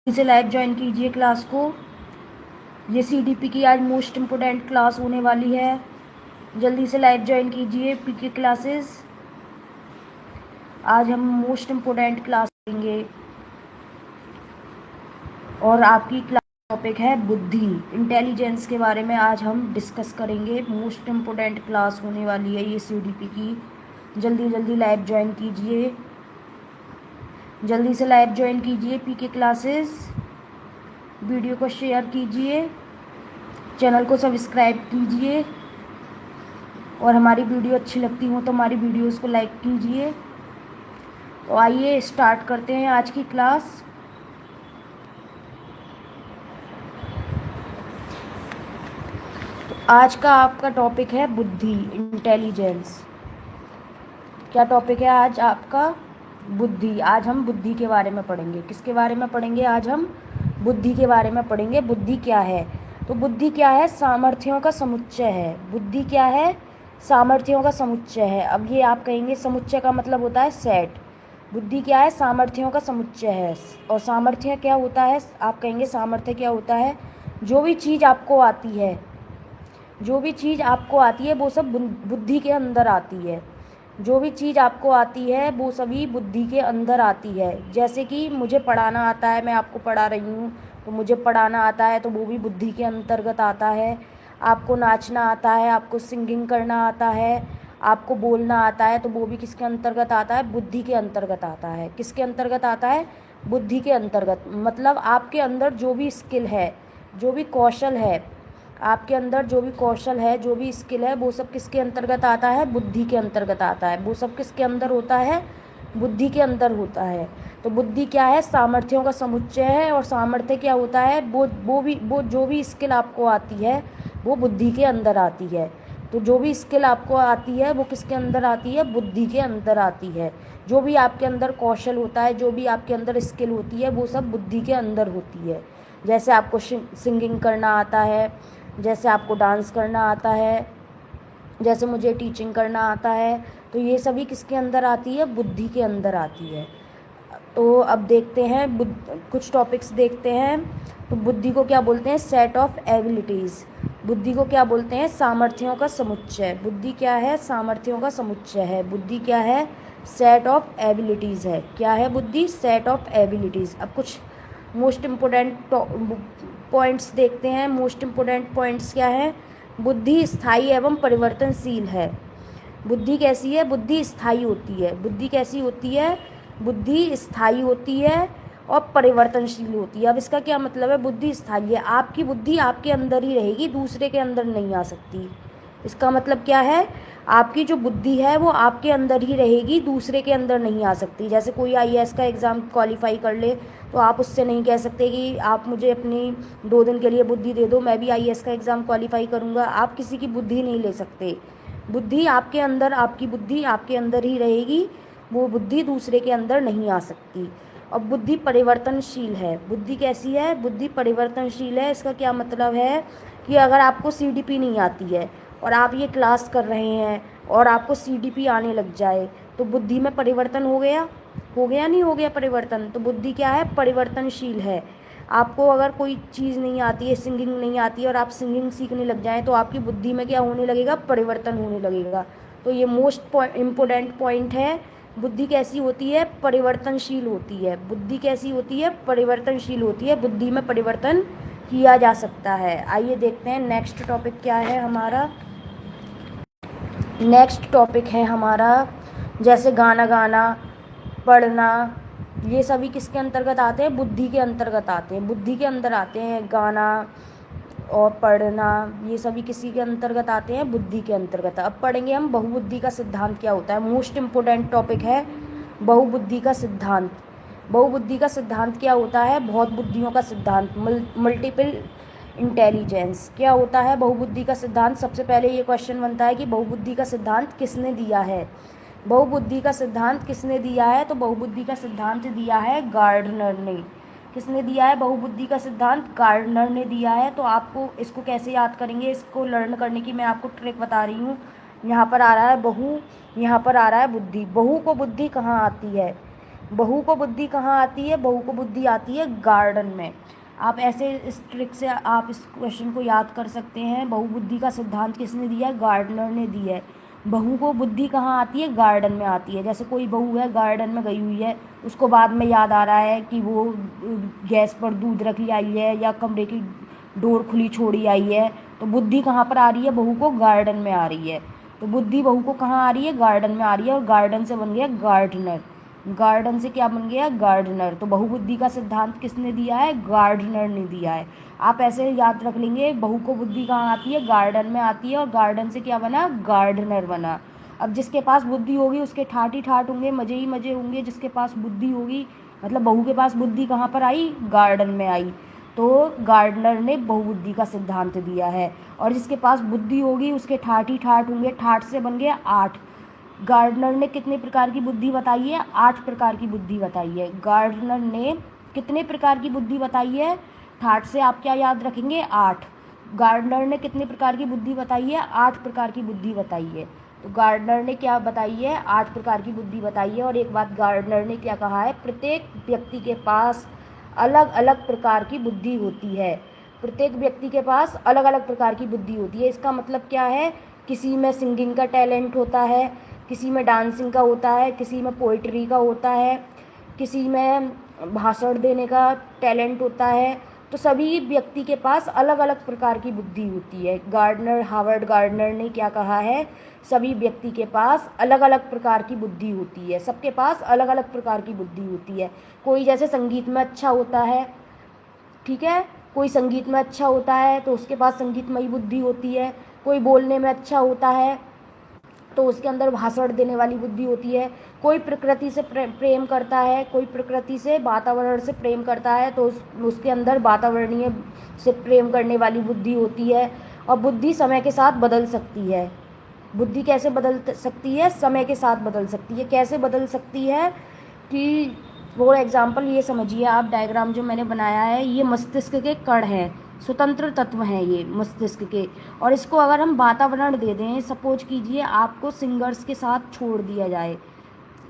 इसे live join कीजिए class को। ये सीडीपी की आज मोस्ट इम्पोर्टेंट क्लास होने वाली है। जल्दी से लाइव ज्वाइन कीजिए पीके क्लासेस। आज हम मोस्ट इम्पोर्टेंट क्लास लेंगे और आपकी क्लास टॉपिक है बुद्धि, इंटेलिजेंस के बारे में आज हम डिस्कस करेंगे। मोस्ट इम्पोर्टेंट क्लास होने वाली है ये सीडीपी की। जल्दी जल्दी लाइव ज्वाइन कीजिए, जल्दी से लाइव ज्वाइन कीजिए पीके क्लासेस। वीडियो को शेयर कीजिए, चैनल को सब्सक्राइब कीजिए और हमारी वीडियो अच्छी लगती हो तो हमारी वीडियोस को लाइक कीजिए। तो आइए स्टार्ट करते हैं आज की क्लास। तो आज का आपका टॉपिक है बुद्धि, इंटेलिजेंस। क्या टॉपिक है आज आपका? बुद्धि। आज हम बुद्धि के बारे में पढ़ेंगे। किसके बारे में पढ़ेंगे? आज हम बुद्धि के बारे में पढ़ेंगे। बुद्धि क्या है? तो बुद्धि क्या है? सामर्थ्यों का समुच्चय है। बुद्धि क्या है? सामर्थ्यों का समुच्चय है। अब ये आप कहेंगे समुच्चय का मतलब होता है सेट। बुद्धि क्या है? सामर्थ्यों का समुच्चय है। और सामर्थ्य क्या होता है? आप कहेंगे सामर्थ्य क्या होता है? जो भी चीज़ आपको आती है, जो भी चीज़ आपको आती है वो सब बुद्धि के अंदर आती है। जो भी चीज़ आपको आती है वो सभी बुद्धि के अंदर आती है। जैसे कि मुझे पढ़ाना आता है, मैं आपको पढ़ा रही हूँ तो मुझे पढ़ाना आता है तो वो भी बुद्धि के अंतर्गत आता है। आपको नाचना आता है, आपको सिंगिंग करना आता है, आपको बोलना आता है तो वो भी किसके अंतर्गत आता है? बुद्धि के अंतर्गत आता है। किसके अंतर्गत आता है? बुद्धि के अंतर्गत। मतलब आपके अंदर जो भी स्किल है, जो भी कौशल है, आपके अंदर जो भी कौशल है, जो भी स्किल है, वो सब किसके अंतर्गत आता है? बुद्धि के अंतर्गत आता है। वो सब किसके अंदर होता है? बुद्धि के अंदर होता है। तो बुद्धि क्या है? सामर्थ्यों का समुच्चय है। और सामर्थ्य क्या होता है? वो जो भी स्किल आपको आती है वो बुद्धि के अंदर आती है। तो जो भी स्किल आपको आती है वो किसके अंदर आती है? बुद्धि के अंदर आती है। जो भी आपके अंदर कौशल होता है, जो भी आपके अंदर स्किल होती है, वो सब बुद्धि के अंदर होती है। जैसे आपको सिंगिंग करना आता है, जैसे आपको डांस करना आता है, जैसे मुझे टीचिंग करना आता है, तो ये सभी किसके अंदर आती है? बुद्धि के अंदर आती है। तो अब देखते हैं कुछ टॉपिक्स देखते हैं। तो बुद्धि को क्या बोलते हैं? Set of abilities. बुद्धि को क्या बोलते हैं? सामर्थ्यों का समुच्चय। बुद्धि क्या है? सामर्थ्यों का समुच्चय है। बुद्धि क्या है? सेट ऑफ एबिलिटीज़ है। क्या है बुद्धि? Set of abilities. अब कुछ मोस्ट इम्पोर्टेंट पॉइंट्स देखते हैं। मोस्ट इम्पोर्टेंट पॉइंट्स क्या है? बुद्धि स्थायी एवं परिवर्तनशील है। बुद्धि कैसी है? बुद्धि स्थायी होती है। बुद्धि कैसी होती है? बुद्धि स्थायी होती है और परिवर्तनशील होती है। अब इसका क्या मतलब है? बुद्धि स्थायी है, आपकी बुद्धि आपके अंदर ही रहेगी, दूसरे के अंदर नहीं आ सकती। इसका मतलब क्या है? आपकी जो बुद्धि है वो आपके अंदर ही रहेगी, दूसरे के अंदर नहीं आ सकती। जैसे कोई आईएएस का एग्ज़ाम क्वालिफाई कर ले तो आप उससे नहीं कह सकते कि आप मुझे अपनी 2 दिन के लिए बुद्धि दे दो, मैं भी आईएएस का एग्ज़ाम क्वालिफाई करूँगा। आप किसी की बुद्धि नहीं ले सकते। बुद्धि आपके अंदर, आपकी बुद्धि आपके अंदर ही रहेगी, वो बुद्धि दूसरे के अंदर नहीं आ सकती। और बुद्धि परिवर्तनशील है। बुद्धि कैसी है? बुद्धि परिवर्तनशील है। इसका क्या मतलब है कि अगर आपको सीडीपी नहीं आती है और आप ये क्लास कर रहे हैं और आपको सीडीपी आने लग जाए तो बुद्धि में परिवर्तन हो गया? हो गया नहीं हो गया परिवर्तन? तो बुद्धि क्या है? परिवर्तनशील है। आपको अगर कोई चीज़ नहीं आती है, सिंगिंग नहीं आती है और आप सिंगिंग सीखने लग जाएं तो आपकी बुद्धि में क्या होने लगेगा? परिवर्तन होने लगेगा। तो ये मोस्ट इम्पोर्टेंट पॉइंट है। बुद्धि कैसी होती है? परिवर्तनशील होती है। बुद्धि कैसी होती है? परिवर्तनशील होती है। बुद्धि में परिवर्तन किया जा सकता है। आइए देखते हैं नेक्स्ट टॉपिक क्या है हमारा। नेक्स्ट टॉपिक है हमारा जैसे गाना गाना, पढ़ना, ये सभी किसके अंतर्गत आते हैं? बुद्धि के अंतर्गत आते हैं। बुद्धि के अंदर आते हैं गाना और पढ़ना, ये सभी किसी के अंतर्गत आते हैं? बुद्धि के अंतर्गत। अब पढ़ेंगे हम बहुबुद्धि का सिद्धांत क्या होता है। मोस्ट इम्पोर्टेंट टॉपिक है बहुबुद्धि का सिद्धांत। बहुबुद्धि का सिद्धांत क्या होता है? बहुत बुद्धियों का सिद्धांत, मल्टीपल इंटेलिजेंस। क्या होता है बहुबुद्धि का सिद्धांत? सबसे पहले ये क्वेश्चन बनता है कि बहुबुद्धि का सिद्धांत किसने दिया है? बहुबुद्धि का सिद्धांत किसने दिया है? तो बहुबुद्धि का सिद्धांत दिया है गार्डनर ने। किसने दिया है बहुबुद्धि का सिद्धांत? गार्डनर ने दिया है। तो आपको इसको कैसे याद करेंगे? इसको लर्न करने की मैं आपको ट्रिक बता रही हूँ। यहाँ पर आ रहा है बहु, यहाँ पर आ रहा है बुद्धि। बहु को बुद्धि कहाँ आती है? बहू को बुद्धि कहाँ आती है? बहू को बुद्धि आती है गार्डन में। आप ऐसे इस ट्रिक से आप इस क्वेश्चन को याद कर सकते हैं। बहू बुद्धि का सिद्धांत किसने दिया है? गार्डनर ने दिया है। बहू को बुद्धि कहाँ आती है? गार्डन में आती है। जैसे कोई बहू है, गार्डन में गई हुई है, उसको बाद में याद आ रहा है कि वो गैस पर दूध रख ले आई है या कमरे की डोर खुली छोड़ी आई है, तो बुद्धि कहाँ पर आ रही है? बहू को गार्डन में आ रही है। तो बुद्धि बहू को कहाँ आ रही है? गार्डन में आ रही है, और गार्डन से बन गया गार्डनर। गार्डन से क्या बन गया? गार्डनर। तो बहुबुद्धि का सिद्धांत किसने दिया है? गार्डनर ने दिया है। आप ऐसे याद रख लेंगे, बहू को बुद्धि कहाँ आती है? गार्डन में आती है, और गार्डन से क्या बना? गार्डनर बना। अब जिसके पास बुद्धि होगी उसके ठाट ही ठाट होंगे, मजे ही मजे होंगे। जिसके पास बुद्धि होगी, मतलब बहू के पास बुद्धि कहाँ पर आई? गार्डन में आई। तो गार्डनर ने बहुबुद्धि का सिद्धांत दिया है। और जिसके पास बुद्धि होगी उसके ठाट ही ठाट होंगे। ठाट से बन गया 8। गार्डनर ने कितने प्रकार की बुद्धि बताई है? 8 प्रकार की बुद्धि बताई है। गार्डनर ने कितने प्रकार की बुद्धि बताई है? ठाट से आप क्या याद रखेंगे? 8। गार्डनर ने कितने प्रकार की बुद्धि बताई है? 8 प्रकार की बुद्धि बताई है। तो गार्डनर ने क्या बताई है? 8 प्रकार की बुद्धि बताई है। और एक बात गार्डनर ने क्या कहा है? प्रत्येक व्यक्ति के पास अलग अलग प्रकार की बुद्धि होती है। प्रत्येक व्यक्ति के पास अलग अलग प्रकार की बुद्धि होती है। इसका मतलब क्या है? किसी में सिंगिंग का टैलेंट होता है, किसी में डांसिंग का होता है, किसी में पोइट्री का होता है, किसी में भाषण देने का टैलेंट होता है। तो सभी व्यक्ति के पास अलग अलग प्रकार की बुद्धि होती है। हावर्ड गार्डनर ने क्या कहा है? सभी व्यक्ति के पास अलग अलग प्रकार की बुद्धि होती है। सबके पास अलग अलग प्रकार की बुद्धि होती है। कोई जैसे संगीत में अच्छा होता है, ठीक है, कोई संगीत में अच्छा होता है तो उसके पास संगीतमयी बुद्धि होती है। कोई बोलने में अच्छा होता है तो उसके अंदर भाषण देने वाली बुद्धि होती है। कोई प्रकृति से प्रेम करता है, कोई प्रकृति से वातावरण से प्रेम करता है तो उसके अंदर वातावरणीय से प्रेम करने वाली बुद्धि होती है। और बुद्धि समय के साथ बदल सकती है। बुद्धि कैसे बदल सकती है? समय के साथ बदल सकती है। कैसे बदल सकती है? कि फॉर एग्जाम्पल ये समझिए, आप डायग्राम जो मैंने बनाया है, ये मस्तिष्क के कण हैं, स्वतंत्र तत्व हैं ये मस्तिष्क के। और इसको अगर हम वातावरण दे दें, सपोज कीजिए आपको सिंगर्स के साथ छोड़ दिया जाए,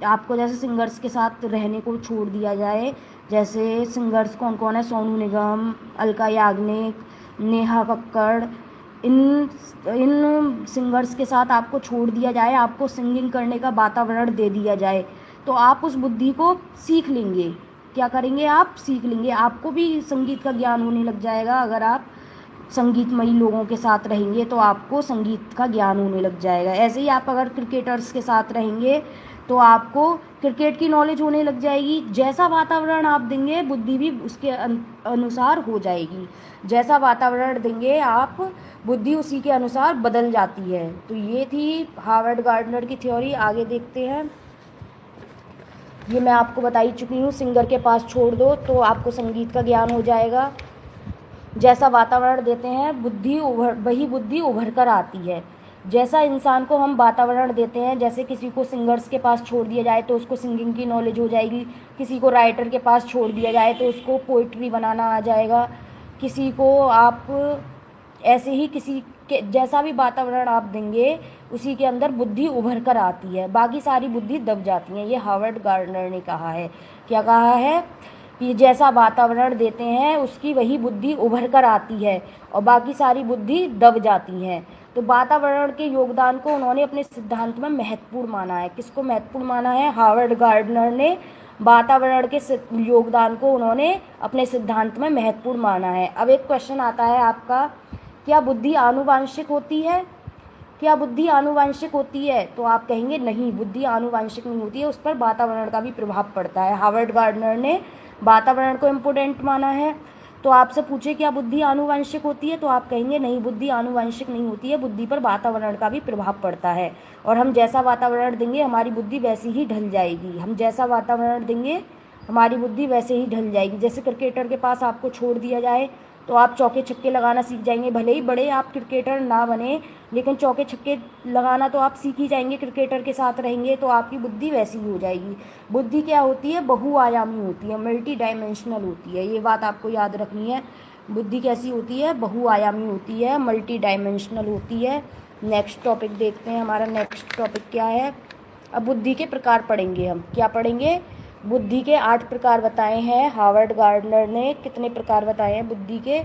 आपको जैसे सिंगर्स के साथ रहने को छोड़ दिया जाए। जैसे सिंगर्स कौन कौन है? सोनू निगम, अलका याग्निक, नेहा कक्कड़, इन इन सिंगर्स के साथ आपको छोड़ दिया जाए, आपको सिंगिंग करने का वातावरण दे दिया जाए, तो आप उस बुद्धि को सीख लेंगे। क्या करेंगे? आप सीख लेंगे। आपको भी संगीत का ज्ञान होने लग जाएगा। अगर आप संगीतमयी लोगों के साथ रहेंगे तो आपको संगीत का ज्ञान होने लग जाएगा। ऐसे ही आप अगर क्रिकेटर्स के साथ रहेंगे तो आपको क्रिकेट की नॉलेज होने लग जाएगी। जैसा वातावरण आप देंगे बुद्धि भी उसके अनुसार हो जाएगी। जैसा वातावरण देंगे आप, बुद्धि उसी के अनुसार बदल जाती है। तो ये थी हावर्ड गार्डनर की थ्योरी। आगे देखते हैं। ये मैं आपको बता ही चुकी हूँ, सिंगर के पास छोड़ दो तो आपको संगीत का ज्ञान हो जाएगा। जैसा वातावरण देते हैं वही बुद्धि उभर कर आती है। जैसा इंसान को हम वातावरण देते हैं, जैसे किसी को सिंगर्स के पास छोड़ दिया जाए तो उसको सिंगिंग की नॉलेज हो जाएगी। किसी को राइटर के पास छोड़ दिया जाए तो उसको पोइट्री बनाना आ जाएगा। किसी को आप ऐसे ही किसी के जैसा भी वातावरण आप देंगे उसी के अंदर बुद्धि उभर कर आती है, बाकी सारी बुद्धि दब जाती है। ये हावर्ड गार्डनर ने कहा है। क्या कहा है? कि जैसा वातावरण देते हैं उसकी वही बुद्धि उभर कर आती है और बाकी सारी बुद्धि दब जाती हैं। तो वातावरण के योगदान को उन्होंने अपने सिद्धांत में महत्वपूर्ण माना है। किसको महत्वपूर्ण माना है? हावर्ड गार्डनर ने वातावरण के योगदान को उन्होंने अपने सिद्धांत में महत्वपूर्ण माना है। अब एक क्वेश्चन आता है आपका, क्या बुद्धि आनुवांशिक होती है? क्या बुद्धि आनुवांशिक होती है? तो आप कहेंगे नहीं, बुद्धि आनुवांशिक नहीं होती है, उस पर वातावरण का भी प्रभाव पड़ता है। हावर्ड गार्डनर ने वातावरण को इम्पोर्टेंट माना है। तो आपसे पूछे क्या बुद्धि आनुवांशिक होती है, तो आप कहेंगे नहीं, बुद्धि आनुवांशिक नहीं होती है, बुद्धि पर वातावरण का भी प्रभाव पड़ता है। और हम जैसा वातावरण देंगे हमारी बुद्धि वैसी ही ढल जाएगी। हम जैसा वातावरण देंगे हमारी बुद्धि वैसे ही ढल जाएगी। जैसे क्रिकेटर के पास आपको छोड़ दिया जाए तो आप चौके छक्के लगाना सीख जाएंगे। भले ही बड़े आप क्रिकेटर ना बने, लेकिन चौके छक्के लगाना तो आप सीख ही जाएंगे। क्रिकेटर के साथ रहेंगे तो आपकी बुद्धि वैसी ही हो जाएगी। बुद्धि क्या होती है? बहुआयामी होती है, मल्टी डायमेंशनल होती है। ये बात आपको याद रखनी है। बुद्धि कैसी होती है? बहुआयामी होती है, मल्टी डायमेंशनल होती है। नेक्स्ट टॉपिक देखते हैं। हमारा नेक्स्ट टॉपिक क्या है? अब बुद्धि के प्रकार पढ़ेंगे हम। क्या पढ़ेंगे? बुद्धि के 8 प्रकार बताए हैं। हार्वर्ड गार्डनर ने कितने प्रकार बताए हैं? बुद्धि के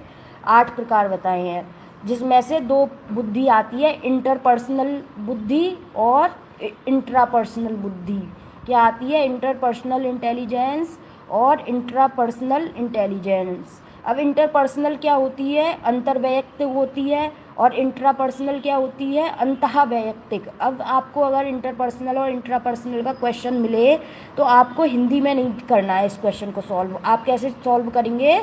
8 प्रकार बताए हैं, जिसमें से 2 बुद्धि आती है, इंटरपर्सनल बुद्धि और इंट्रापर्सनल बुद्धि। क्या आती है? इंटरपर्सनल इंटेलिजेंस और इंट्रापर्सनल इंटेलिजेंस। अब इंटरपर्सनल क्या होती है? अंतर्वैयक्तिक होती है, और इंट्रापर्सनल क्या होती है? अंतःवैयक्तिक। अब आपको अगर इंटरपर्सनल और इंट्रापर्सनल का क्वेश्चन मिले तो आपको हिंदी में नहीं करना है इस क्वेश्चन को सॉल्व। आप कैसे सॉल्व करेंगे?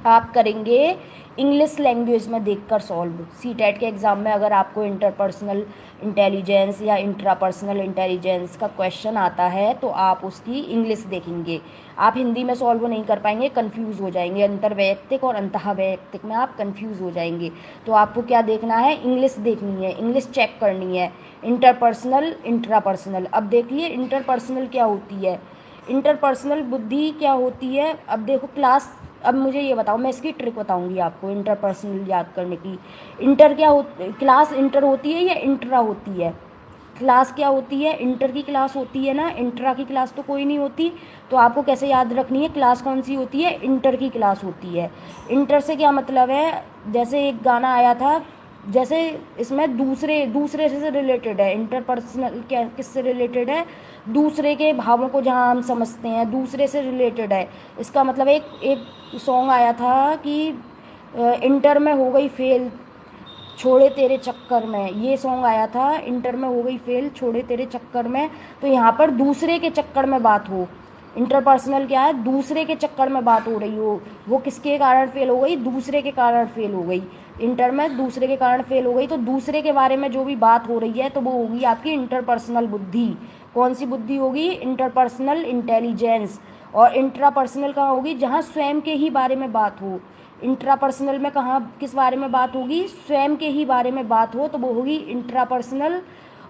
आप करेंगे इंग्लिश लैंग्वेज में देखकर सॉल्व। सीटेट के एग्ज़ाम में अगर आपको इंटरपर्सनल इंटेलिजेंस या इंट्रापर्सनल इंटेलिजेंस का क्वेश्चन आता है तो आप उसकी इंग्लिश देखेंगे। आप हिंदी में सॉल्व नहीं कर पाएंगे, कंफ्यूज हो जाएंगे। अंतर्वैयक्तिक और अंतःवैयक्तिक में आप कंफ्यूज हो जाएंगे। तो आपको क्या देखना है? इंग्लिश देखनी है, इंग्लिश चेक करनी है। Interpersonal, intrapersonal. अब देखिए इंटरपर्सनल क्या होती है, इंटरपर्सनल बुद्धि क्या होती है। अब देखो क्लास, अब मुझे ये बताओ, मैं इसकी ट्रिक बताऊंगी आपको इंटरपर्सनल याद करने की। इंटर क्या होती, क्लास इंटर होती है या इंट्रा होती है? क्लास क्या होती है? इंटर की क्लास होती है ना, इंट्रा की क्लास तो कोई नहीं होती। तो आपको कैसे याद रखनी है क्लास कौन सी होती है? इंटर की क्लास होती है। इंटर से क्या मतलब है? जैसे एक गाना आया था, जैसे इसमें दूसरे दूसरे से रिलेटेड है। इंटरपर्सनल क्या किससे रिलेटेड है? दूसरे के भावों को जहाँ हम समझते हैं, दूसरे से रिलेटेड है। इसका मतलब एक एक सॉन्ग आया था कि इंटर में हो गई फेल, छोड़े तेरे चक्कर में। ये सॉन्ग आया था, इंटर में हो गई फेल, छोड़े तेरे चक्कर में। तो यहाँ पर दूसरे के चक्कर में बात हो। इंटरपर्सनल क्या है? दूसरे के चक्कर में बात हो रही हो। वो किसके कारण फेल हो गई? दूसरे के कारण फेल हो गई। इंटर में दूसरे के कारण फेल हो गई, तो दूसरे के बारे में जो भी बात हो रही है तो वो होगी आपकी इंटरपर्सनल बुद्धि। कौन सी बुद्धि होगी? Interpersonal intelligence. और इंट्रापर्सनल कहाँ होगी? जहाँ स्वयं के ही बारे में बात हो। इंट्रापर्सनल में कहाँ किस बारे में बात होगी? स्वयं के ही बारे में बात हो तो वो होगी इंट्रापर्सनल।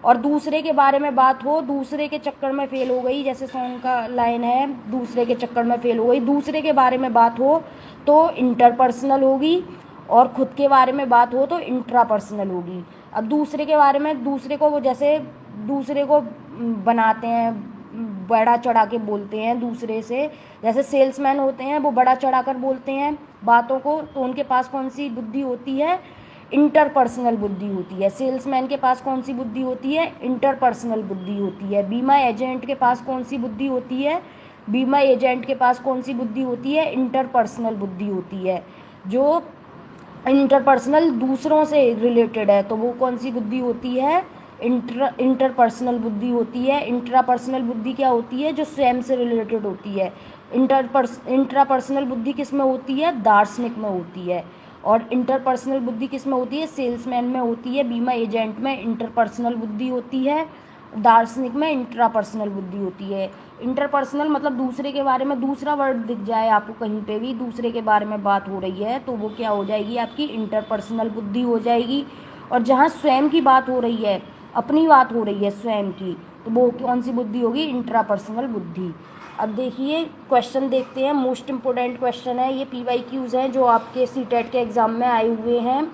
और दूसरे के बारे में बात हो, दूसरे के चक्कर में फेल हो गई, जैसे सॉन्ग का लाइन है, दूसरे के चक्कर में फेल हो गई, दूसरे के बारे में बात हो तो इंटरपर्सनल होगी। और खुद के बारे में बात हो तो इंट्रापर्सनल होगी। अब दूसरे के बारे में, दूसरे को वो जैसे दूसरे को बनाते हैं, बड़ा चढ़ा के बोलते हैं दूसरे से। जैसे सेल्समैन होते हैं, वो बड़ा चढ़ा कर बोलते हैं बातों को, तो उनके पास कौन सी बुद्धि होती है? इंटरपर्सनल बुद्धि होती है। सेल्समैन के पास कौन सी बुद्धि होती है? इंटरपर्सनल बुद्धि होती है। बीमा एजेंट के पास कौन सी बुद्धि होती है? बीमा एजेंट के पास कौन सी बुद्धि होती है? इंटरपर्सनल बुद्धि होती है। जो इंटरपर्सनल दूसरों से रिलेटेड है तो वो कौन सी बुद्धि होती है? इंटरपर्सनल बुद्धि होती है। इंट्रापर्सनल बुद्धि क्या होती है? जो स्वयं से रिलेटेड होती है। इंट्रापर्सनल बुद्धि किस में होती है? दार्शनिक में होती है। और इंटरपर्सनल बुद्धि किस में होती है? सेल्समैन में होती है। बीमा एजेंट में इंटरपर्सनल बुद्धि होती है। दार्शनिक में इंट्रापर्सनल बुद्धि होती है। इंटरपर्सनल मतलब दूसरे के बारे में दूसरा वर्ड दिख जाए आपको कहीं पे भी, दूसरे के बारे में बात हो रही है तो वो क्या हो जाएगी? आपकी इंटरपर्सनल बुद्धि हो जाएगी। और जहाँ स्वयं की बात हो रही है, अपनी बात हो रही है स्वयं की, तो वो कौन सी बुद्धि होगी? इंट्रापर्सनल बुद्धि। अब देखिए क्वेश्चन देखते हैं, मोस्ट इम्पोर्टेंट क्वेश्चन है ये। PYQs हैं जो आपके सीटेट के एग्ज़ाम में आए हुए हैं।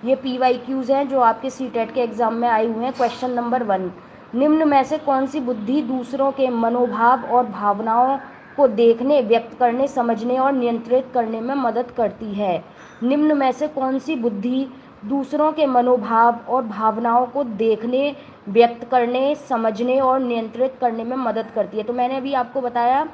ये PYQs हैं जो आपके सीटेट के एग्ज़ाम में आए हुए हैं। क्वेश्चन नंबर 1, निम्न में से कौन सी बुद्धि दूसरों के मनोभाव और भावनाओं को देखने, व्यक्त करने, समझने और नियंत्रित करने में मदद करती है? निम्न में से कौन सी बुद्धि दूसरों के मनोभाव और भावनाओं को देखने, व्यक्त करने, समझने और नियंत्रित करने में मदद करती है? तो मैंने अभी आपको बताया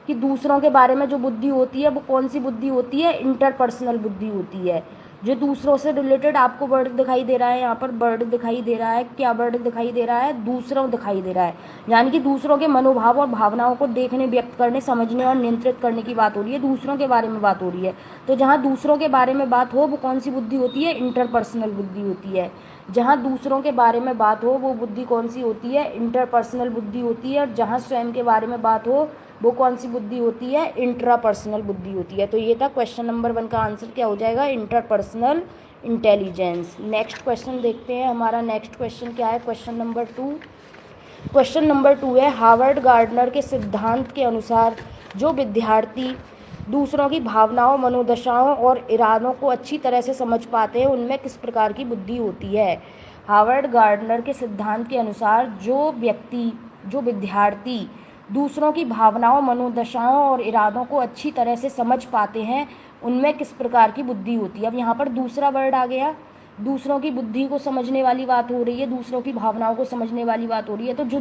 कि दूसरों के बारे में जो बुद्धि होती है वो कौन सी बुद्धि होती है? इंटरपर्सनल बुद्धि होती है। जो दूसरों से रिलेटेड आपको वर्ड दिखाई दे रहा है, यहाँ पर वर्ड दिखाई दे रहा है, क्या वर्ड दिखाई दे रहा है? दूसरों दिखाई दे रहा है। यानी कि दूसरों के मनोभाव और भावनाओं को देखने, व्यक्त करने, समझने और नियंत्रित करने की बात हो रही है, दूसरों के बारे में बात हो रही है। तो जहाँ दूसरों के बारे में बात हो वो कौन सी बुद्धि होती है? इंटरपर्सनल बुद्धि होती है। जहाँ दूसरों के बारे में बात हो वो बुद्धि कौन सी होती है? इंटरपर्सनल बुद्धि होती है। और जहाँ स्वयं के बारे में बात हो वो कौन सी बुद्धि होती है? इंट्रापर्सनल बुद्धि होती है। तो ये था क्वेश्चन नंबर 1 का आंसर क्या हो जाएगा? Interpersonal intelligence. नेक्स्ट क्वेश्चन देखते हैं, हमारा नेक्स्ट क्वेश्चन क्या है? Question number 2। क्वेश्चन नंबर 2 है, हार्वर्ड गार्डनर के सिद्धांत के अनुसार जो विद्यार्थी दूसरों की भावनाओं, मनोदशाओं और इरादों को अच्छी तरह से समझ पाते हैं उनमें किस प्रकार की बुद्धि होती है? हार्वर्ड गार्डनर के सिद्धांत के अनुसार जो विद्यार्थी दूसरों की भावनाओं, मनोदशाओं और इरादों को अच्छी तरह से समझ पाते हैं, उनमें किस प्रकार की बुद्धि होती है। अब यहाँ पर दूसरा वर्ड आ गया, दूसरों की बुद्धि को समझने वाली बात हो रही है, दूसरों की भावनाओं को समझने वाली बात हो रही है। तो जो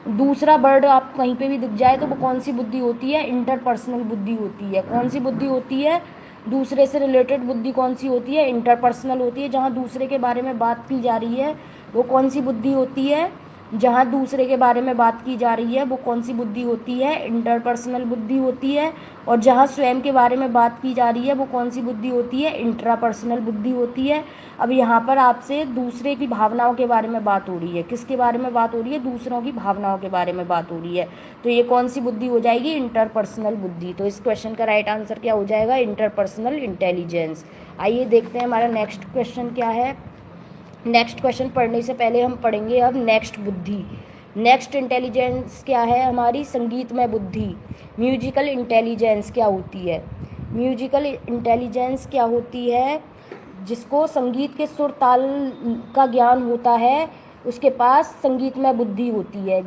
दूसरा वर्ड आप कहीं पे भी दिख जाए तो वो कौन सी बुद्धि होती है? इंटरपर्सनल बुद्धि होती है। कौन सी बुद्धि होती है? दूसरे से रिलेटेड बुद्धि कौन सी होती है? इंटरपर्सनल होती है। जहाँ दूसरे के बारे में बात की जा रही है वो कौन सी बुद्धि होती है? जहाँ दूसरे के बारे में बात की जा रही है वो कौन सी बुद्धि होती है? इंटरपर्सनल बुद्धि होती है। और जहाँ स्वयं के बारे में बात की जा रही है वो कौन सी बुद्धि होती है? इंट्रापर्सनल बुद्धि होती है। अब यहाँ पर आपसे दूसरे की भावनाओं के बारे में बात हो रही है। किसके बारे में बात हो रही है? दूसरों की भावनाओं के बारे में बात हो रही है। तो ये कौन सी बुद्धि हो जाएगी? इंटरपर्सनल बुद्धि। तो इस क्वेश्चन का राइट आंसर क्या हो जाएगा? Interpersonal intelligence. आइए देखते हैं हमारा नेक्स्ट क्वेश्चन क्या है। नेक्स्ट क्वेश्चन पढ़ने से पहले हम पढ़ेंगे अब नेक्स्ट बुद्धि। नेक्स्ट इंटेलिजेंस क्या है हमारी? संगीतमय बुद्धि। म्यूजिकल इंटेलिजेंस क्या होती है? म्यूजिकल इंटेलिजेंस क्या होती है? जिसको संगीत के सुर ताल का ज्ञान होता है उसके पास संगीतमय बुद्धि होती है।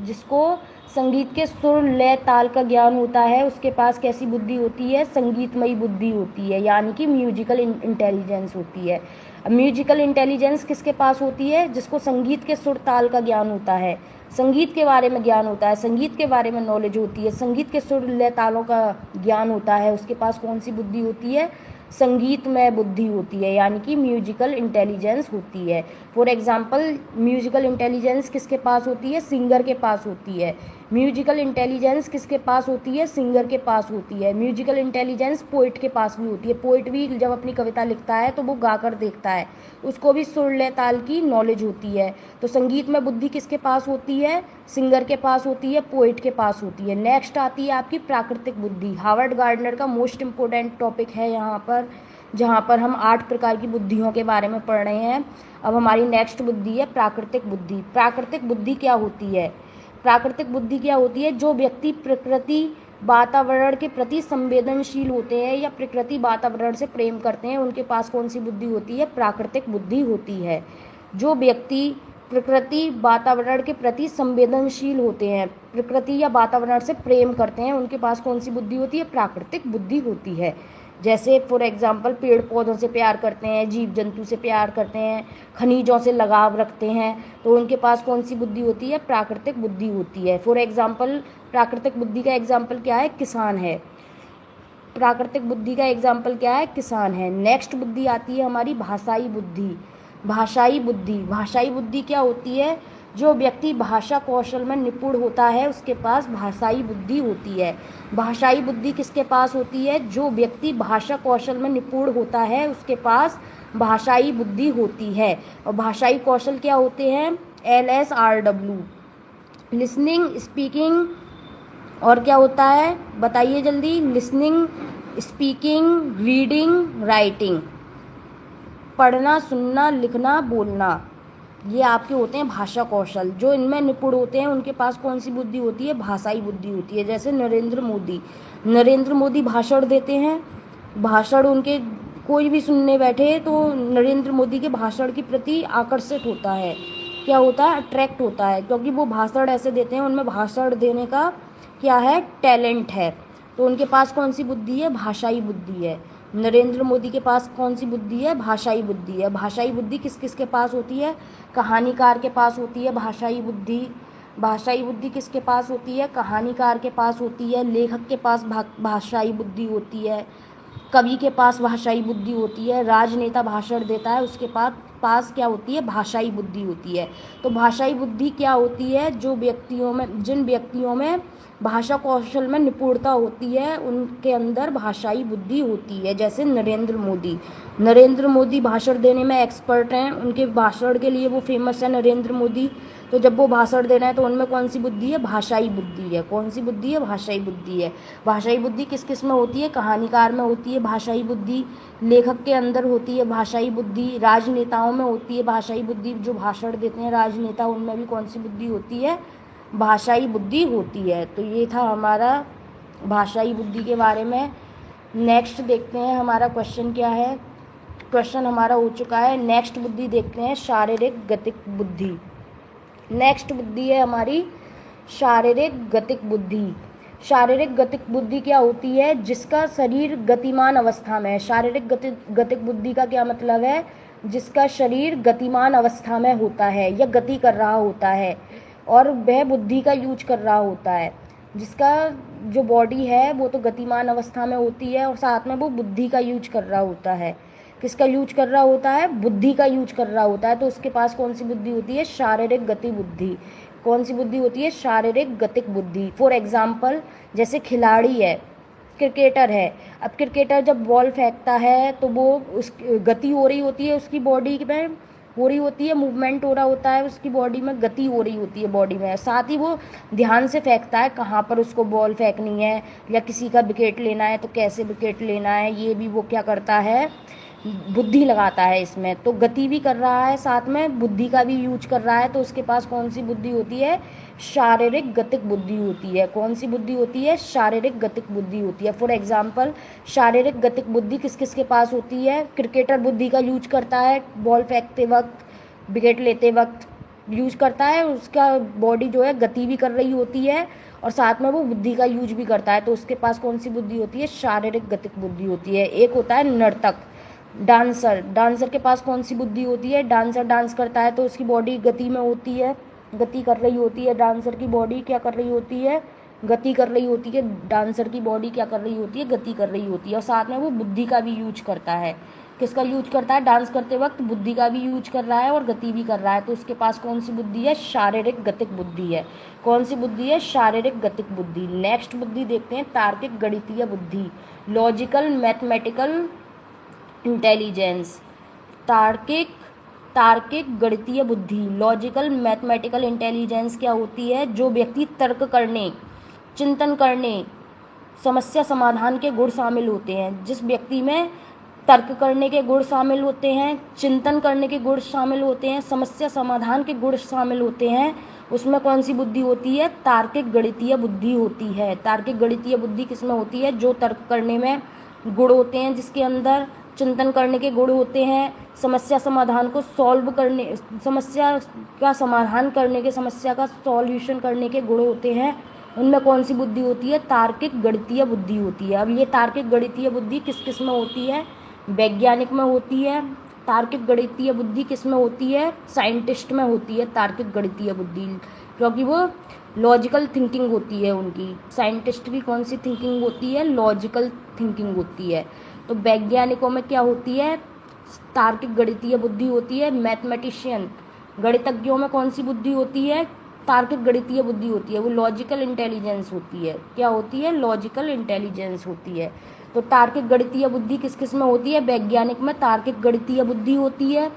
जिसको संगीत के सुर लय ताल का ज्ञान होता है उसके पास कैसी बुद्धि होती है? संगीतमयी बुद्धि होती है, यानी कि म्यूजिकल इंटेलिजेंस होती है। अब म्यूजिकल इंटेलिजेंस किसके पास होती है? जिसको संगीत के सुर ताल का ज्ञान होता है, संगीत के बारे में ज्ञान होता है, संगीत के बारे में नॉलेज होती है, संगीत के सुर लय तालों का ज्ञान होता है, उसके पास कौन सी बुद्धि होती है? संगीतमय बुद्धि होती है, यानी कि म्यूजिकल इंटेलिजेंस होती है। फॉर एग्जाम्पल, म्यूजिकल इंटेलिजेंस किसके पास होती है? सिंगर के पास होती है। म्यूजिकल इंटेलिजेंस किसके पास होती है? सिंगर के पास होती है। म्यूजिकल इंटेलिजेंस पोइट के पास भी होती है। पोइट भी जब अपनी कविता लिखता है तो वो गाकर देखता है, उसको भी सुर लय ताल की नॉलेज होती है। तो संगीत में बुद्धि किसके पास होती है? सिंगर के पास होती है, पोइट के पास होती है। नेक्स्ट आती है आपकी प्राकृतिक बुद्धि। हार्वर्ड गार्डनर का मोस्ट इम्पोर्टेंट टॉपिक है यहाँ पर, जहाँ पर हम 8 प्रकार की बुद्धियों के बारे में पढ़ रहे हैं। अब हमारी नेक्स्ट बुद्धि है प्राकृतिक बुद्धि। प्राकृतिक बुद्धि क्या होती है? प्राकृतिक बुद्धि क्या होती है? जो व्यक्ति प्रकृति वातावरण के प्रति संवेदनशील होते हैं या प्रकृति वातावरण से प्रेम करते हैं उनके पास कौन सी बुद्धि होती है? प्राकृतिक बुद्धि होती है। जो व्यक्ति प्रकृति वातावरण के प्रति संवेदनशील होते हैं, प्रकृति या वातावरण से प्रेम करते हैं, उनके पास कौन सी बुद्धि होती है? प्राकृतिक बुद्धि होती है। जैसे फॉर एग्जांपल पेड़ पौधों से प्यार करते हैं, जीव जंतु से प्यार करते हैं, खनिजों से लगाव रखते हैं, तो उनके पास कौन सी बुद्धि होती है? प्राकृतिक बुद्धि होती है। फॉर एग्जांपल प्राकृतिक बुद्धि का एग्जांपल क्या है? किसान है। प्राकृतिक बुद्धि का एग्जाम्पल क्या है? किसान है। नेक्स्ट बुद्धि आती है हमारी भाषाई बुद्धि। भाषाई बुद्धि। भाषाई बुद्धि क्या होती है? जो व्यक्ति भाषा कौशल में निपुण होता है उसके पास भाषाई बुद्धि होती है। भाषाई बुद्धि किसके पास होती है? जो व्यक्ति भाषा कौशल में निपुण होता है उसके पास भाषाई बुद्धि होती है। और भाषाई कौशल क्या होते हैं? LSRW, लिसनिंग, स्पीकिंग, और क्या होता है बताइए जल्दी? Listening, speaking, reading, writing. पढ़ना, सुनना, लिखना, बोलना, ये आपके होते हैं भाषा कौशल। जो इनमें निपुण होते हैं उनके पास कौन सी बुद्धि होती है? भाषाई बुद्धि होती है। जैसे नरेंद्र मोदी भाषण देते हैं। भाषण उनके कोई भी सुनने बैठे तो नरेंद्र मोदी के भाषण के प्रति आकर्षित होता है। क्या होता है? अट्रैक्ट होता है, क्योंकि वो भाषण ऐसे देते हैं, उनमें भाषण देने का क्या है? टैलेंट है। तो उनके पास कौन सी बुद्धि है? भाषाई बुद्धि है। नरेंद्र मोदी के पास कौन सी बुद्धि है? भाषाई बुद्धि है। भाषाई बुद्धि किस किस के पास होती है? कहानीकार के पास होती है भाषाई बुद्धि। भाषाई बुद्धि किसके पास होती है? कहानीकार के पास होती है। लेखक के पास भाषाई बुद्धि होती है। कवि के पास भाषाई बुद्धि होती है। राजनेता भाषण देता है उसके पास क्या होती है? भाषाई बुद्धि होती है। तो भाषाई बुद्धि क्या होती है? जिन व्यक्तियों में भाषा कौशल में निपुणता होती है उनके अंदर भाषाई बुद्धि होती है। जैसे नरेंद्र मोदी भाषण देने में एक्सपर्ट हैं, उनके भाषण के लिए वो फेमस है नरेंद्र मोदी। तो जब वो भाषण दे रहे हैं तो उनमें कौन सी बुद्धि है? भाषाई बुद्धि है। कौन सी बुद्धि है? भाषाई बुद्धि है। भाषाई बुद्धि किस किस में होती है? कहानीकार में होती है भाषाई बुद्धि, लेखक के अंदर होती है भाषाई बुद्धि, राजनेताओं में होती है भाषाई बुद्धि। जो भाषण देते हैं राजनेता, उनमें भी कौन सी बुद्धि होती है? भाषाई बुद्धि होती है। तो ये था हमारा भाषाई बुद्धि के बारे में। नेक्स्ट देखते हैं हमारा क्वेश्चन क्या है। क्वेश्चन हमारा हो चुका है। नेक्स्ट बुद्धि देखते हैं शारीरिक गतिक बुद्धि। नेक्स्ट बुद्धि है हमारी शारीरिक गतिक बुद्धि। शारीरिक गतिक बुद्धि क्या होती है? जिसका शरीर गतिमान अवस्था में है। शारीरिक गतिक बुद्धि का क्या मतलब है? जिसका शरीर गतिमान अवस्था में होता है या गति कर रहा होता है और वह बुद्धि का यूज कर रहा होता है। जिसका जो बॉडी है वो तो गतिमान अवस्था में होती है और साथ में वो बुद्धि का यूज कर रहा होता है। किसका यूज कर रहा होता है? बुद्धि का यूज कर रहा होता है। तो उसके पास कौन सी बुद्धि होती है? शारीरिक गति बुद्धि। कौन सी बुद्धि होती है? शारीरिक गतिक बुद्धि। फॉर एग्जाम्पल, जैसे खिलाड़ी है, क्रिकेटर है। अब क्रिकेटर जब बॉल फेंकता है तो वो उस गति हो रही होती है, उसकी बॉडी में हो रही होती है, मूवमेंट हो रहा होता है, उसकी बॉडी में गति हो रही होती है बॉडी में। साथ ही वो ध्यान से फेंकता है कहाँ पर उसको बॉल फेंकनी है, या किसी का विकेट लेना है तो कैसे विकेट लेना है, ये भी वो क्या करता है? बुद्धि लगाता है इसमें। तो गति भी कर रहा है, साथ में बुद्धि का भी यूज कर रहा है। तो उसके पास कौन सी बुद्धि होती है? शारीरिक गतिक बुद्धि होती है। कौन सी बुद्धि होती है? शारीरिक गतिक बुद्धि होती है। फॉर एग्जाम्पल, शारीरिक गतिक बुद्धि किस किस के पास होती है? क्रिकेटर बुद्धि का यूज करता है, बॉल फेंकते वक्त, विकेट लेते वक्त यूज करता है। उसका बॉडी जो है गति भी कर रही होती है और साथ में वो बुद्धि का यूज भी करता है। तो उसके पास कौन सी बुद्धि होती है? शारीरिक गतिक बुद्धि होती है। एक होता है नर्तक, डांसर। डांसर के पास कौन सी बुद्धि होती है? डांसर डांस करता है तो उसकी बॉडी गति में होती है, गति कर रही होती है। डांसर की बॉडी क्या कर रही होती है? गति कर रही होती है। डांसर की बॉडी क्या कर रही होती है? गति कर रही होती है। और साथ में वो बुद्धि का भी यूज करता है। किसका यूज करता है? डांस करते वक्त बुद्धि का भी यूज कर रहा है और गति भी कर रहा है। तो उसके पास कौन सी बुद्धि है? शारीरिक गतिक बुद्धि है। कौन सी बुद्धि है? शारीरिक गतिक बुद्धि। नेक्स्ट बुद्धि देखते हैं, तार्किक गणितीय बुद्धि, लॉजिकल मैथमेटिकल इंटेलिजेंस। तार्किक तार्किक गणितीय बुद्धि, लॉजिकल मैथमेटिकल इंटेलिजेंस क्या होती है? जो व्यक्ति तर्क करने, चिंतन करने, समस्या समाधान के गुण शामिल होते हैं। जिस व्यक्ति में तर्क करने के गुण शामिल होते हैं, चिंतन करने के गुण शामिल होते हैं, समस्या समाधान के गुण शामिल होते हैं, उसमें कौन सी बुद्धि होती है? तार्किक गणितीय बुद्धि होती है। तार्किक गणितीय बुद्धि किसमें होती है? जो तर्क करने में गुण होते हैं, जिसके अंदर चिंतन करने के गुण होते हैं, समस्या समाधान को सॉल्व करने, समस्या का समाधान करने के, समस्या का सॉल्यूशन करने के गुण होते हैं, उनमें कौन सी बुद्धि होती है? तार्किक गणितीय बुद्धि होती है। अब ये तार्किक गणितीय बुद्धि किस किस में होती है? वैज्ञानिक में होती है। तार्किक गणितीय बुद्धि किस में होती है? साइंटिस्ट में होती है तार्किक गणितीय बुद्धि, क्योंकि वो लॉजिकल थिंकिंग होती है उनकी। साइंटिस्ट की कौन सी थिंकिंग होती है? लॉजिकल थिंकिंग होती है। तो वैज्ञानिकों में क्या होती है? तार्किक गणितीय बुद्धि होती है। मैथमेटिशियन, गणितज्ञों में कौन सी बुद्धि होती है? तार्किक गणितीय बुद्धि होती है। वो लॉजिकल इंटेलिजेंस होती है। क्या होती है? लॉजिकल इंटेलिजेंस होती है। तो तार्किक गणितीय बुद्धि किस किस में होती है? वैज्ञानिक में तार्किक गणितीय बुद्धि होती है,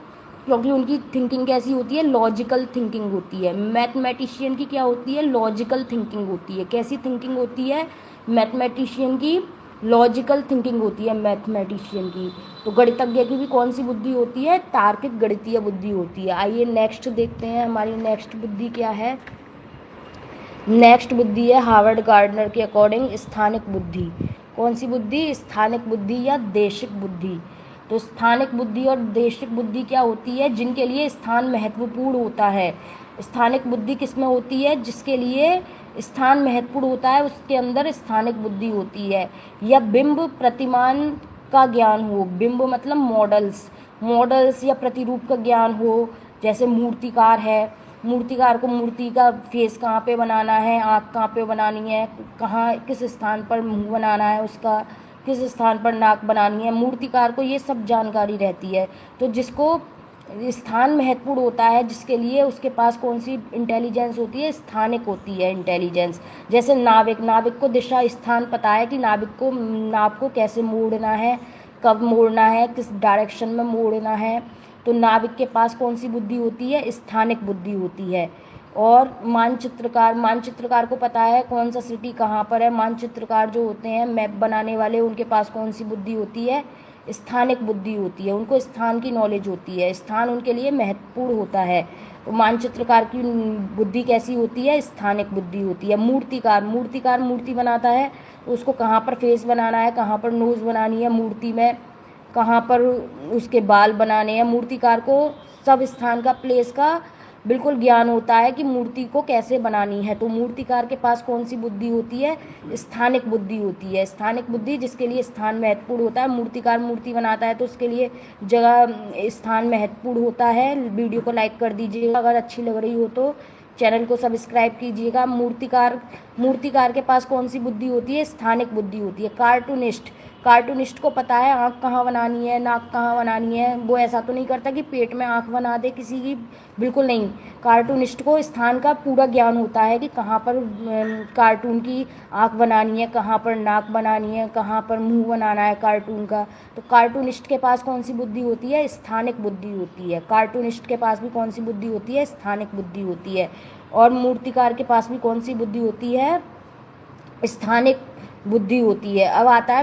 क्योंकि उनकी थिंकिंग कैसी होती है? लॉजिकल थिंकिंग होती है। मैथमेटिशियन की क्या होती है? लॉजिकल थिंकिंग होती है। कैसी थिंकिंग होती है? मैथमेटिशियन की लॉजिकल थिंकिंग होती है मैथमेटिशियन की। तो गणितज्ञ की भी कौन सी बुद्धि होती है? तार्किक गणितीय बुद्धि होती है। आइए नेक्स्ट देखते हैं, हमारी नेक्स्ट बुद्धि क्या है। नेक्स्ट बुद्धि है हार्वर्ड गार्डनर के अकॉर्डिंग स्थानिक बुद्धि। कौन सी बुद्धि? स्थानिक बुद्धि या देशिक बुद्धि। तो स्थानिक बुद्धि और देशिक बुद्धि क्या होती है? जिनके लिए स्थान महत्वपूर्ण होता है। स्थानिक बुद्धि किसमें होती है? जिसके लिए स्थान महत्वपूर्ण होता है, उसके अंदर स्थानिक बुद्धि होती है। या बिंब प्रतिमान का ज्ञान हो। बिंब मतलब मॉडल्स, मॉडल्स या प्रतिरूप का ज्ञान हो। जैसे मूर्तिकार है, मूर्तिकार को मूर्ति का फेस कहाँ पे बनाना है, आँख कहाँ पे बनानी है, कहाँ किस स्थान पर मुंह बनाना है उसका, किस स्थान पर नाक बनानी है, मूर्तिकार को ये सब जानकारी रहती है। तो जिसको स्थान महत्वपूर्ण होता है, जिसके लिए उसके पास कौन सी इंटेलिजेंस होती है? स्थानिक होती है इंटेलिजेंस। जैसे नाविक, नाविक को दिशा स्थान पता है कि नाव को कैसे मोड़ना है, कब मोड़ना है, किस डायरेक्शन में मोड़ना है। तो नाविक के पास कौन सी बुद्धि होती है? स्थानिक बुद्धि होती है। और मानचित्रकार, मानचित्रकार को पता है कौन सा सिटी कहाँ पर है। मानचित्रकार जो होते हैं, मैप बनाने वाले, उनके पास कौन सी बुद्धि होती है? स्थानिक बुद्धि होती है। उनको स्थान की नॉलेज होती है, स्थान उनके लिए महत्वपूर्ण होता है। तो मानचित्रकार की बुद्धि कैसी होती है? स्थानिक बुद्धि होती है। मूर्तिकार, मूर्तिकार मूर्ति बनाता है तो उसको कहाँ पर फेस बनाना है, कहाँ पर नोज़ बनानी है मूर्ति में, कहाँ पर उसके बाल बनाने हैं। मूर्तिकार को सब स्थान का, प्लेस का बिल्कुल ज्ञान होता है कि मूर्ति को कैसे बनानी है। तो मूर्तिकार के पास कौन सी बुद्धि होती है? स्थानिक बुद्धि होती है। स्थानिक बुद्धि, जिसके लिए स्थान महत्वपूर्ण होता है। मूर्तिकार मूर्ति बनाता है तो उसके लिए जगह, स्थान महत्वपूर्ण होता है। वीडियो को लाइक कर दीजिएगा अगर अच्छी लग रही हो तो। चैनल को सब्सक्राइब कीजिएगा। मूर्तिकार के पास कौन सी बुद्धि होती है? स्थानिक बुद्धि होती है। कार्टूनिस्ट को पता है आँख कहाँ बनानी है, नाक कहाँ बनानी है। वो ऐसा तो नहीं करता कि पेट में आँख बना दे किसी की, बिल्कुल नहीं। कार्टूनिस्ट को स्थान का पूरा ज्ञान होता है कि कहाँ पर कार्टून की आँख बनानी है, कहाँ पर नाक बनानी है, कहाँ पर मुंह बनाना है कार्टून का। तो कार्टूनिस्ट के पास कौन सी बुद्धि होती है? स्थानिक बुद्धि होती है। कार्टूनिस्ट के पास भी कौन सी बुद्धि होती है? स्थानिक बुद्धि होती है। और मूर्तिकार के पास भी कौन सी बुद्धि होती है? स्थानिक बुद्धि होती है। अब आता है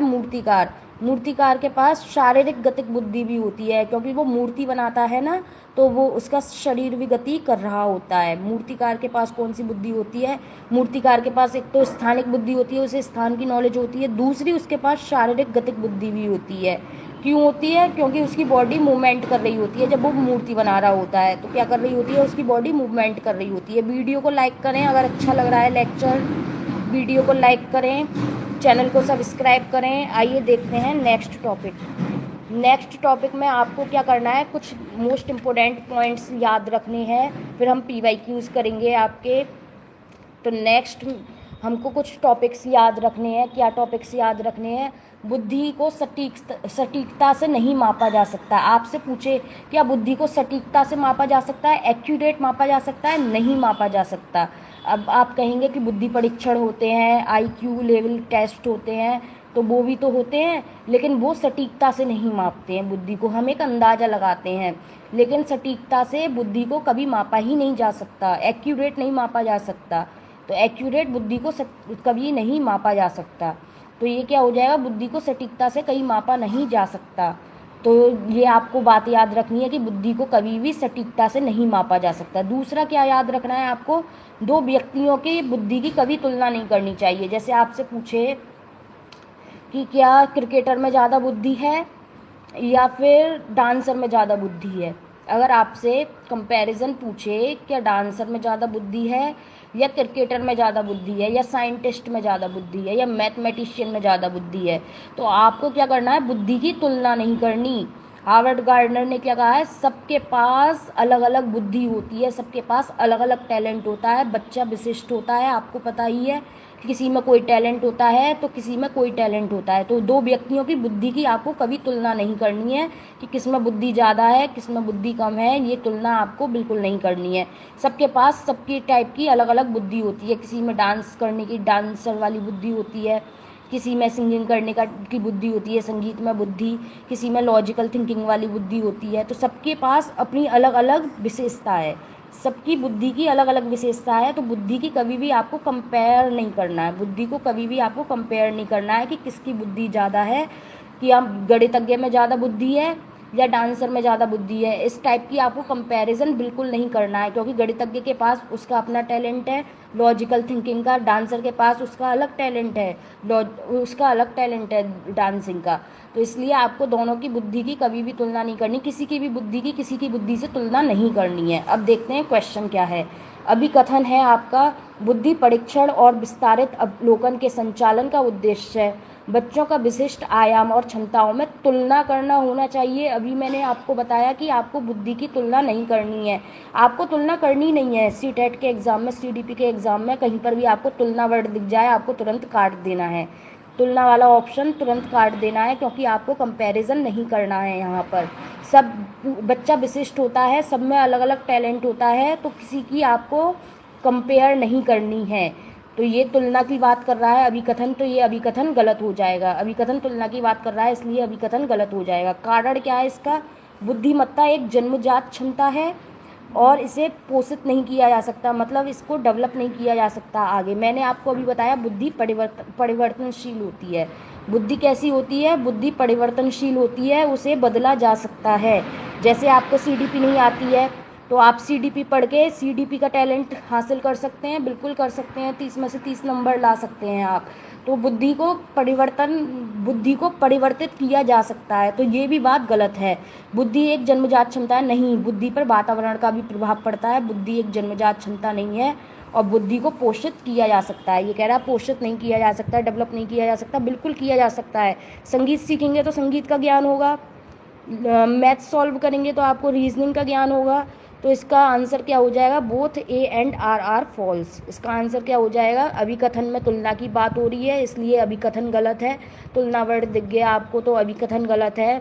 मूर्तिकार के पास शारीरिक गतिक बुद्धि भी होती है, क्योंकि वो मूर्ति बनाता है ना, तो वो उसका शरीर भी गति कर रहा होता है। मूर्तिकार के पास कौन सी बुद्धि होती है? मूर्तिकार के पास एक तो स्थानिक बुद्धि होती है, उसे स्थान की नॉलेज होती है। दूसरी, उसके पास शारीरिक गतिक बुद्धि भी होती है। क्यों होती है? क्योंकि उसकी बॉडी मूवमेंट कर रही होती है। जब वो मूर्ति बना रहा होता है तो क्या कर रही होती है? उसकी बॉडी मूवमेंट कर रही होती है। वीडियो को लाइक करें अगर अच्छा लग रहा है लेक्चर, वीडियो को लाइक करें, चैनल को सब्सक्राइब करें। आइए देखते हैं नेक्स्ट टॉपिक में आपको क्या करना है, कुछ मोस्ट इम्पोर्टेंट पॉइंट्स याद रखने हैं, फिर हम PYQs करेंगे आपके। तो नेक्स्ट हमको कुछ टॉपिक्स याद रखने हैं। क्या टॉपिक्स याद रखने हैं? बुद्धि को सटीकता से नहीं मापा जा सकता। आपसे पूछे क्या बुद्धि को सटीकता से मापा जा सकता है, एक्यूरेट मापा जा सकता है? नहीं मापा जा सकता। अब आप कहेंगे कि बुद्धि परीक्षण होते हैं, IQ लेवल टेस्ट होते हैं, तो वो भी तो होते हैं, लेकिन वो सटीकता से नहीं मापते हैं बुद्धि को। हम एक अंदाज़ा लगाते हैं, लेकिन सटीकता से बुद्धि को कभी मापा ही नहीं जा सकता, एक्यूरेट नहीं मापा जा सकता। तो एक्यूरेट बुद्धि को कभी नहीं मापा जा सकता। तो ये क्या हो जाएगा? बुद्धि को सटीकता से कहीं मापा नहीं जा सकता। तो ये आपको बात याद रखनी है कि बुद्धि को कभी भी सटीकता से नहीं मापा जा सकता। दूसरा क्या याद रखना है आपको? दो व्यक्तियों की बुद्धि की कभी तुलना नहीं करनी चाहिए। जैसे आपसे पूछे कि क्या क्रिकेटर में ज़्यादा बुद्धि है या फिर डांसर में ज़्यादा बुद्धि है। अगर आपसे कंपैरिजन पूछे क्या डांसर में ज़्यादा बुद्धि है या क्रिकेटर में ज़्यादा बुद्धि है या साइंटिस्ट में ज़्यादा बुद्धि है या मैथमेटिशियन में ज़्यादा बुद्धि है, तो आपको क्या करना है? बुद्धि की तुलना नहीं करनी। हार्वर्ड गार्डनर ने क्या कहा है? सबके पास अलग अलग बुद्धि होती है, सबके पास अलग अलग टैलेंट होता है। बच्चा विशिष्ट होता है, आपको पता ही है। किसी में कोई टैलेंट होता है तो किसी में कोई टैलेंट होता है। तो दो व्यक्तियों की बुद्धि की आपको कभी तुलना नहीं करनी है कि किस में बुद्धि ज़्यादा है, किस में बुद्धि कम है। ये तुलना आपको बिल्कुल नहीं करनी है। सबके पास सबकी टाइप की अलग अलग बुद्धि होती है। किसी में डांस करने की डांसर वाली बुद्धि होती है, किसी में सिंगिंग करने की बुद्धि होती है, संगीत में बुद्धि, किसी में लॉजिकल थिंकिंग वाली बुद्धि होती है। तो सबके पास अपनी अलग अलग विशेषता है, सबकी बुद्धि की अलग अलग विशेषता है। तो बुद्धि की कभी भी आपको कंपेयर नहीं करना है, बुद्धि को कभी भी आपको कंपेयर नहीं करना है कि किसकी बुद्धि ज़्यादा है, कि आप गणितज्ञ में ज़्यादा बुद्धि है या डांसर में ज़्यादा बुद्धि है। इस टाइप की आपको कंपैरिजन बिल्कुल नहीं करना है, क्योंकि गणितज्ञ के पास उसका अपना टैलेंट है लॉजिकल थिंकिंग का, डांसर के पास उसका अलग टैलेंट है, डांसिंग का। तो इसलिए आपको दोनों की बुद्धि की कभी भी तुलना नहीं करनी, किसी की भी बुद्धि की किसी की बुद्धि से तुलना नहीं करनी है। अब देखते हैं क्वेश्चन क्या है। अभिकथन है आपका, बुद्धि परीक्षण और विस्तारित अवलोकन के संचालन का उद्देश्य बच्चों का विशिष्ट आयाम और क्षमताओं में तुलना करना होना चाहिए। अभी मैंने आपको बताया कि आपको बुद्धि की तुलना नहीं करनी है, आपको तुलना करनी नहीं है। CTET के एग्ज़ाम में, CDP के एग्ज़ाम में कहीं पर भी आपको तुलना वर्ड दिख जाए, आपको तुरंत काट देना है, तुलना वाला ऑप्शन तुरंत काट देना है, क्योंकि आपको कंपैरिजन नहीं करना है। यहाँ पर सब बच्चा विशिष्ट होता है, सब में अलग अलग टैलेंट होता है, तो किसी की आपको कंपेयर नहीं करनी है। तो ये तुलना की बात कर रहा है अभिकथन, तो ये अभिकथन गलत हो जाएगा। अभिकथन तुलना की बात कर रहा है, इसलिए अभिकथन गलत हो जाएगा। कारण क्या है इसका? बुद्धिमत्ता एक जन्मजात क्षमता है और इसे पोषित नहीं किया जा सकता, मतलब इसको डेवलप नहीं किया जा सकता आगे। मैंने आपको अभी बताया बुद्धि परिवर्तनशील होती है। बुद्धि कैसी होती है? बुद्धि परिवर्तनशील होती है, उसे बदला जा सकता है। जैसे आपको CDP नहीं आती है तो आप CDP पढ़ के CDP का टैलेंट हासिल कर सकते हैं, बिल्कुल कर सकते हैं, 30 में से 30 नंबर ला सकते हैं आप। तो बुद्धि को परिवर्तित किया जा सकता है, तो ये भी बात गलत है। बुद्धि एक जन्मजात क्षमता है, नहीं, बुद्धि पर वातावरण का भी प्रभाव पड़ता है। बुद्धि एक जन्मजात क्षमता नहीं है और बुद्धि को पोषित किया जा सकता है। ये कह रहा है पोषित नहीं किया जा सकता, डेवलप नहीं किया जा सकता, बिल्कुल किया जा सकता है। संगीत सीखेंगे तो संगीत का ज्ञान होगा, मैथ सॉल्व करेंगे तो आपको रीजनिंग का ज्ञान होगा। तो इसका आंसर क्या हो जाएगा, both A and R false. इसका आंसर क्या हो जाएगा, अभिकथन में तुलना की बात हो रही है इसलिए अभिकथन गलत है। तुलना वर्ड दिख गया आपको तो अभिकथन गलत है।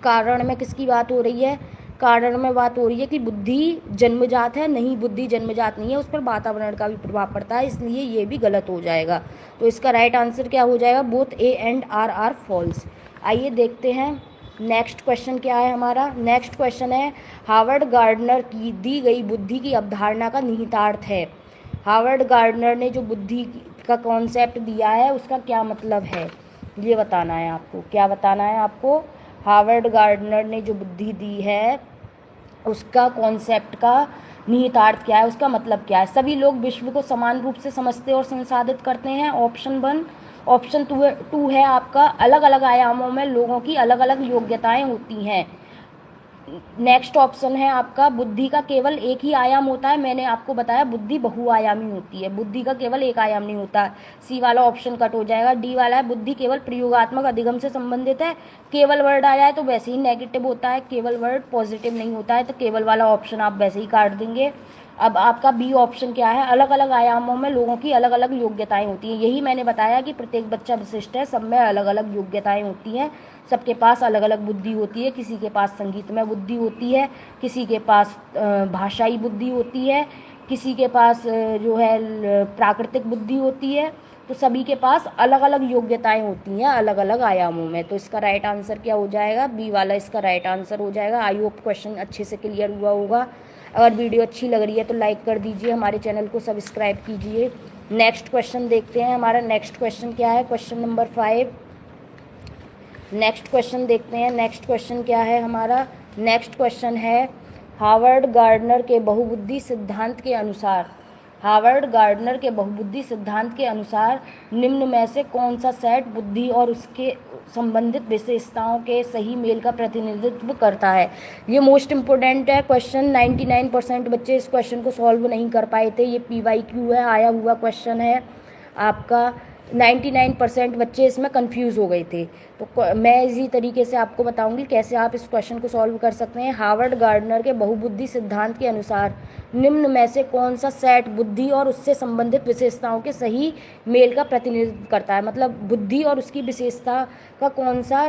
कारण में किसकी बात हो रही है, कारण में बात हो रही है कि बुद्धि जन्मजात है, नहीं, बुद्धि जन्मजात नहीं है, उस पर वातावरण का भी प्रभाव पड़ता है, इसलिए ये भी गलत हो जाएगा। तो इसका राइट आंसर क्या हो जाएगा, both A and R false. आइए देखते हैं नेक्स्ट क्वेश्चन क्या है हमारा। नेक्स्ट क्वेश्चन है, हार्वर्ड गार्डनर की दी गई बुद्धि की अवधारणा का निहितार्थ है। हार्वर्ड गार्डनर ने जो बुद्धि का कॉन्सेप्ट दिया है उसका क्या मतलब है, ये बताना है आपको। क्या बताना है आपको, हार्वर्ड गार्डनर ने जो बुद्धि दी है उसका कॉन्सेप्ट का निहितार्थ क्या है, उसका मतलब क्या है। सभी लोग विश्व को समान रूप से समझते और संसाधित करते हैं, ऑप्शन 1। ऑप्शन 2 है आपका, अलग अलग आयामों में लोगों की अलग अलग योग्यताएं होती हैं। नेक्स्ट ऑप्शन है आपका, बुद्धि का केवल एक ही आयाम होता है। मैंने आपको बताया बुद्धि बहुआयामी होती है, बुद्धि का केवल एक आयाम नहीं होता। सी वाला ऑप्शन कट हो जाएगा। डी वाला है, बुद्धि केवल प्रयोगात्मक अधिगम से संबंधित है। केवल वर्ड आ जाए तो वैसे ही नेगेटिव होता है, केवल वर्ड पॉजिटिव नहीं होता है, तो केवल वाला ऑप्शन आप वैसे ही काट देंगे। अब आपका बी ऑप्शन क्या है, अलग अलग आयामों में लोगों की अलग अलग योग्यताएं होती हैं। यही मैंने बताया कि प्रत्येक बच्चा विशिष्ट है, सब में अलग अलग योग्यताएं होती हैं, सबके पास अलग अलग बुद्धि होती है। किसी के पास संगीत में बुद्धि होती है, किसी के पास भाषाई बुद्धि होती है, किसी के पास जो है प्राकृतिक बुद्धि होती है। तो सभी के पास अलग अलग योग्यताएं होती हैं अलग अलग आयामों में। तो इसका राइट आंसर क्या हो जाएगा, बी वाला इसका राइट आंसर हो जाएगा। आई होप क्वेश्चन अच्छे से क्लियर हुआ होगा। अगर वीडियो अच्छी लग रही है तो लाइक कर दीजिए, हमारे चैनल को सब्सक्राइब कीजिए। नेक्स्ट क्वेश्चन देखते हैं, हमारा नेक्स्ट क्वेश्चन क्या है, क्वेश्चन नंबर 5। नेक्स्ट क्वेश्चन देखते हैं, नेक्स्ट क्वेश्चन क्या है हमारा। नेक्स्ट क्वेश्चन है, हार्वर्ड गार्डनर के बहुबुद्धि सिद्धांत के अनुसार, हार्वर्ड गार्डनर के बहुबुद्धि सिद्धांत के अनुसार निम्न में से कौन सा सेट बुद्धि और उसके संबंधित विशेषताओं के सही मेल का प्रतिनिधित्व करता है। ये मोस्ट इम्पोर्टेंट है क्वेश्चन, 99% बच्चे इस क्वेश्चन को सॉल्व नहीं कर पाए थे। ये PYQ है, आया हुआ क्वेश्चन है आपका। 99% बच्चे इसमें कंफ्यूज हो गए थे। तो मैं इसी तरीके से आपको बताऊंगी कैसे आप इस क्वेश्चन को सॉल्व कर सकते हैं। हार्वर्ड गार्डनर के बहुबुद्धि सिद्धांत के अनुसार निम्न में से कौन सा सेट बुद्धि और उससे संबंधित विशेषताओं के सही मेल का प्रतिनिधित्व करता है, मतलब बुद्धि और उसकी विशेषता का कौन सा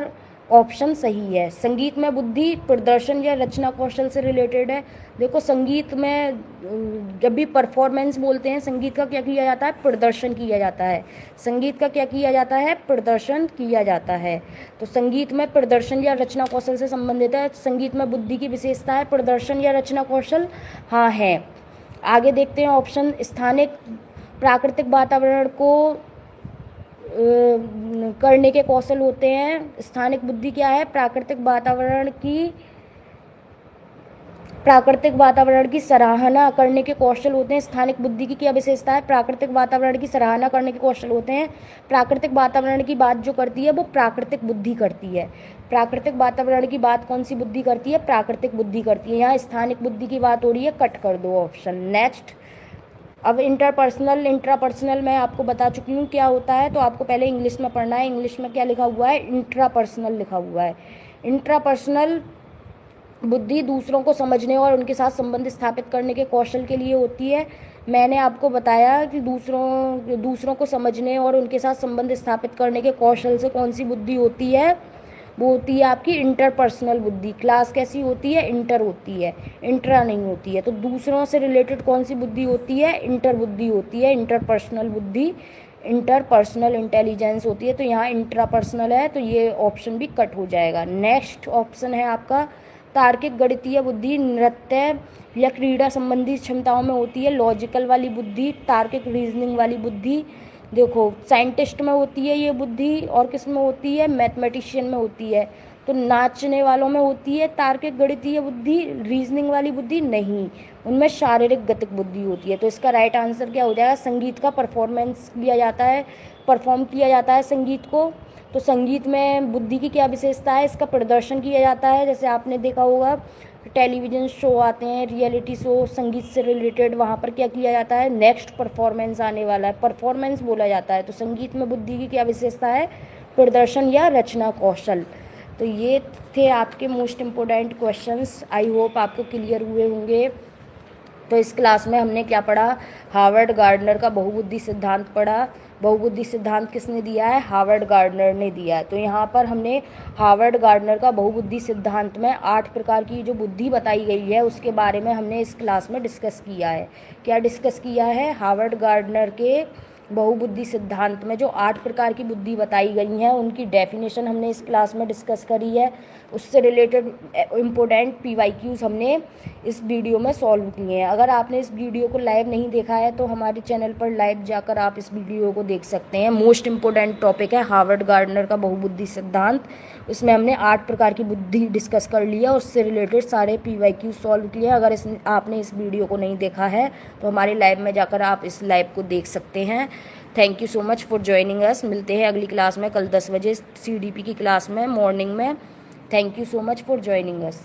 ऑप्शन सही है। संगीत में बुद्धि प्रदर्शन या रचना कौशल से रिलेटेड है। देखो संगीत में जब भी परफॉर्मेंस बोलते हैं, संगीत का क्या किया जाता है, प्रदर्शन किया जाता है। संगीत का क्या किया जाता है, प्रदर्शन किया जाता है। तो संगीत में प्रदर्शन या रचना कौशल से संबंधित है। संगीत में बुद्धि की विशेषता है प्रदर्शन या रचना कौशल, हाँ है। आगे देखते हैं ऑप्शन, स्थानिक प्राकृतिक वातावरण को करने के कौशल होते हैं। स्थानिक बुद्धि क्या है, प्राकृतिक वातावरण की सराहना करने के कौशल होते हैं। स्थानिक बुद्धि की क्या विशेषता है, प्राकृतिक वातावरण की सराहना करने के कौशल होते हैं। प्राकृतिक वातावरण की बात जो करती है वो प्राकृतिक बुद्धि करती है। प्राकृतिक वातावरण की बात कौन सी बुद्धि करती है, प्राकृतिक बुद्धि करती है। यहाँ स्थानिक बुद्धि की बात हो रही है, कट कर दो ऑप्शन। नेक्स्ट, अब इंट्रापर्सनल मैं आपको बता चुकी हूँ क्या होता है, तो आपको पहले इंग्लिश में पढ़ना है। इंग्लिश में क्या लिखा हुआ है, इंट्रापर्सनल लिखा हुआ है। इंट्रापर्सनल बुद्धि दूसरों को समझने और उनके साथ संबंध स्थापित करने के कौशल के लिए होती है। मैंने आपको बताया कि दूसरों को समझने और उनके साथ संबंध स्थापित करने के कौशल से कौन सी बुद्धि होती है, वो होती है आपकी इंटरपर्सनल बुद्धि। क्लास कैसी होती है, इंटर होती है, इंट्रा नहीं होती है। तो दूसरों से रिलेटेड कौन सी बुद्धि होती है, इंटर बुद्धि होती है। इंटरपर्सनल बुद्धि इंटरपर्सनल इंटेलिजेंस होती है। तो यहाँ इंट्रापर्सनल है तो ये ऑप्शन भी कट हो जाएगा। नेक्स्ट ऑप्शन है आपका, तार्किक गणितीय बुद्धि नृत्य या क्रीड़ा संबंधी क्षमताओं में होती है। लॉजिकल वाली बुद्धि, तार्किक रीजनिंग वाली बुद्धि, देखो साइंटिस्ट में होती है ये बुद्धि और किस में होती है, मैथमेटिशियन में होती है। तो नाचने वालों में होती है तार्किक गणितीय बुद्धि, रीजनिंग वाली बुद्धि नहीं, उनमें शारीरिक गतिक बुद्धि होती है। तो इसका राइट आंसर क्या हो जाएगा? संगीत का परफॉर्मेंस लिया जाता है, परफॉर्म किया जाता है संगीत को। तो संगीत में बुद्धि की क्या विशेषता है? इसका प्रदर्शन किया जाता है। जैसे आपने देखा होगा टेलीविज़न शो आते हैं, रियलिटी शो संगीत से रिलेटेड, वहाँ पर क्या किया जाता है? नेक्स्ट परफॉर्मेंस आने वाला है, परफॉर्मेंस बोला जाता है। तो संगीत में बुद्धि की क्या विशेषता है? प्रदर्शन या रचना कौशल। तो ये थे आपके most important questions. I hope आपको क्लियर हुए होंगे। तो इस क्लास में हमने क्या पढ़ा? हार्वर्ड गार्डनर का बहुबुद्धि सिद्धांत पढ़ा। बहुबुद्धि सिद्धांत किसने दिया है? हार्वर्ड गार्डनर ने दिया है। तो यहाँ पर हमने हार्वर्ड गार्डनर का बहुबुद्धि सिद्धांत में 8 प्रकार की जो बुद्धि बताई गई है उसके बारे में हमने इस क्लास में डिस्कस किया है। क्या डिस्कस किया है? हार्वर्ड गार्डनर के बहुबुद्धि सिद्धांत में जो 8 प्रकार की बुद्धि बताई गई हैं उनकी डेफिनेशन हमने इस क्लास में डिस्कस करी है। उससे रिलेटेड इम्पोर्टेंट PYQs हमने इस वीडियो में सॉल्व किए हैं। अगर आपने इस वीडियो को लाइव नहीं देखा है तो हमारे चैनल पर लाइव जाकर आप इस वीडियो को देख सकते हैं। मोस्ट इम्पोर्टेंट टॉपिक है हार्वर्ड गार्डनर का बहुबुद्धि सिद्धांत। इसमें हमने 8 प्रकार की बुद्धि डिस्कस कर लिया, उससे रिलेटेड सारे PYQ सॉल्व किए। अगर आपने इस वीडियो को नहीं देखा है तो हमारे लाइव में जाकर आप इस लाइव को देख सकते हैं। Thank you so much for joining us. मिलते हैं अगली क्लास में कल 10 बजे CDP की क्लास में मॉर्निंग में। Thank you so much for joining us.